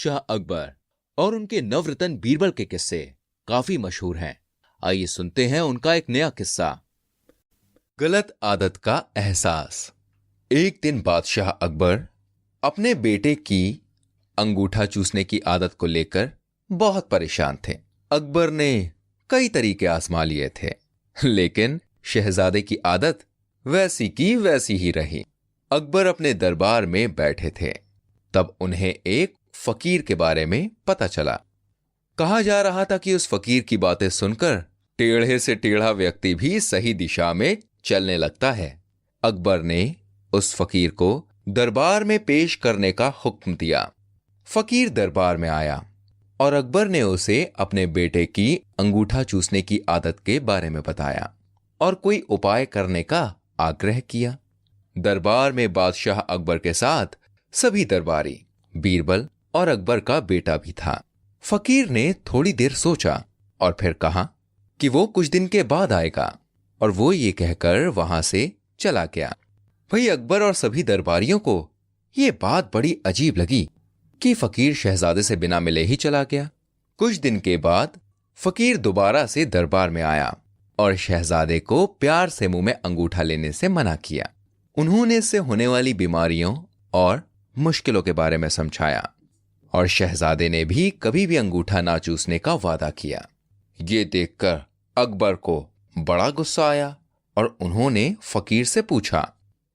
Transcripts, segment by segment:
बादशाह अकबर और उनके नवरत्न बीरबल के किस्से काफी मशहूर हैं। आइए सुनते हैं उनका एक नया किस्सा। गलत आदत का एहसास। एक दिन बादशाह अकबर अपने बेटे की अंगूठा चूसने की आदत को लेकर बहुत परेशान थे। अकबर ने कई तरीके आजमा लिए थे, लेकिन शहजादे की आदत वैसी की वैसी ही रही। अकबर अपने दरबार में बैठे थे, तब उन्हें एक फकीर के बारे में पता चला। कहा जा रहा था कि उस फकीर की बातें सुनकर टेढ़े से टेढ़ा व्यक्ति भी सही दिशा में चलने लगता है। अकबर ने उस फकीर को दरबार में पेश करने का हुक्म दिया। फकीर दरबार में आया और अकबर ने उसे अपने बेटे की अंगूठा चूसने की आदत के बारे में बताया और कोई उपाय करने का आग्रह किया। दरबार में बादशाह अकबर के साथ सभी दरबारी, बीरबल और अकबर का बेटा भी था। फकीर ने थोड़ी देर सोचा और फिर कहा कि वो कुछ दिन के बाद आएगा, और वो ये कहकर वहां से चला गया। भाई अकबर और सभी दरबारियों को ये बात बड़ी अजीब लगी कि फकीर शहजादे से बिना मिले ही चला गया। कुछ दिन के बाद फकीर दोबारा से दरबार में आया और शहजादे को प्यार से मुंह में अंगूठा लेने से मना किया। उन्होंने इससे होने वाली बीमारियों और मुश्किलों के बारे में समझाया और शहजादे ने भी कभी भी अंगूठा ना चूसने का वादा किया। ये देखकर अकबर को बड़ा गुस्सा आया और उन्होंने फकीर से पूछा,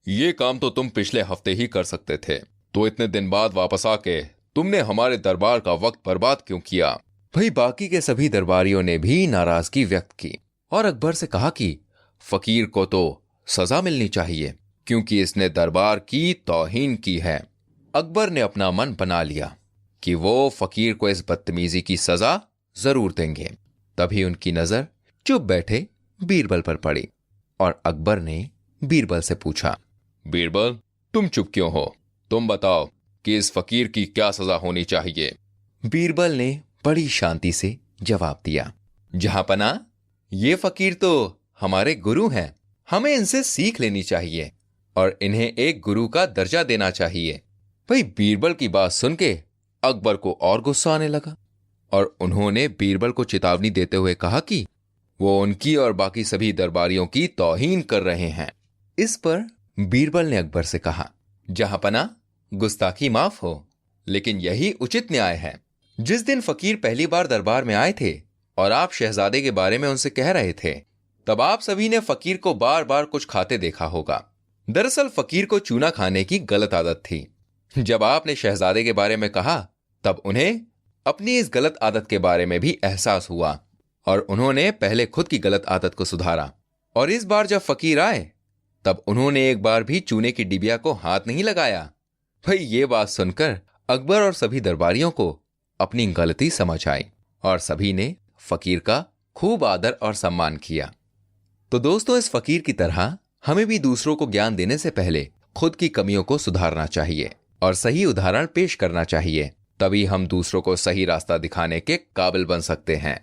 ये काम तो तुम पिछले हफ्ते ही कर सकते थे, तो इतने दिन बाद वापस आके तुमने हमारे दरबार का वक्त बर्बाद क्यों किया? भाई बाकी के सभी दरबारियों ने भी नाराजगी व्यक्त की और अकबर से कहा कि फकीर को तो सजा मिलनी चाहिए क्योंकि इसने दरबार की तौहीन की है। अकबर ने अपना मन बना लिया कि वो फकीर को इस बदतमीजी की सजा जरूर देंगे। तभी उनकी नजर चुप बैठे बीरबल पर पड़ी और अकबर ने बीरबल से पूछा, बीरबल तुम चुप क्यों हो? तुम बताओ कि इस फकीर की क्या सजा होनी चाहिए? बीरबल ने बड़ी शांति से जवाब दिया, जहांपना ये फकीर तो हमारे गुरु हैं, हमें इनसे सीख लेनी चाहिए और इन्हें एक गुरु का दर्जा देना चाहिए। भाई बीरबल की बात सुन के अकबर को और गुस्सा आने लगा और उन्होंने बीरबल को चेतावनी देते हुए कहा कि वो उनकी और बाकी सभी दरबारियों की तौहीन कर रहे हैं। इस पर बीरबल ने अकबर से कहा, जहांपना गुस्ताखी माफ हो, लेकिन यही उचित न्याय है। जिस दिन फकीर पहली बार दरबार में आए थे और आप शहजादे के बारे में उनसे कह रहे थे, तब आप सभी ने फकीर को बार बार कुछ खाते देखा होगा। दरअसल फकीर को चूना खाने की गलत आदत थी। जब आपने शहजादे के बारे में कहा, तब उन्हें अपनी इस गलत आदत के बारे में भी एहसास हुआ और उन्होंने पहले खुद की गलत आदत को सुधारा। और इस बार जब फकीर आए, तब उन्होंने एक बार भी चूने की डिबिया को हाथ नहीं लगाया। भाई ये बात सुनकर अकबर और सभी दरबारियों को अपनी गलती समझ आई और सभी ने फकीर का खूब आदर और सम्मान किया। तो दोस्तों, इस फकीर की तरह हमें भी दूसरों को ज्ञान देने से पहले खुद की कमियों को सुधारना चाहिए और सही उदाहरण पेश करना चाहिए। तभी हम दूसरों को सही रास्ता दिखाने के काबिल बन सकते हैं।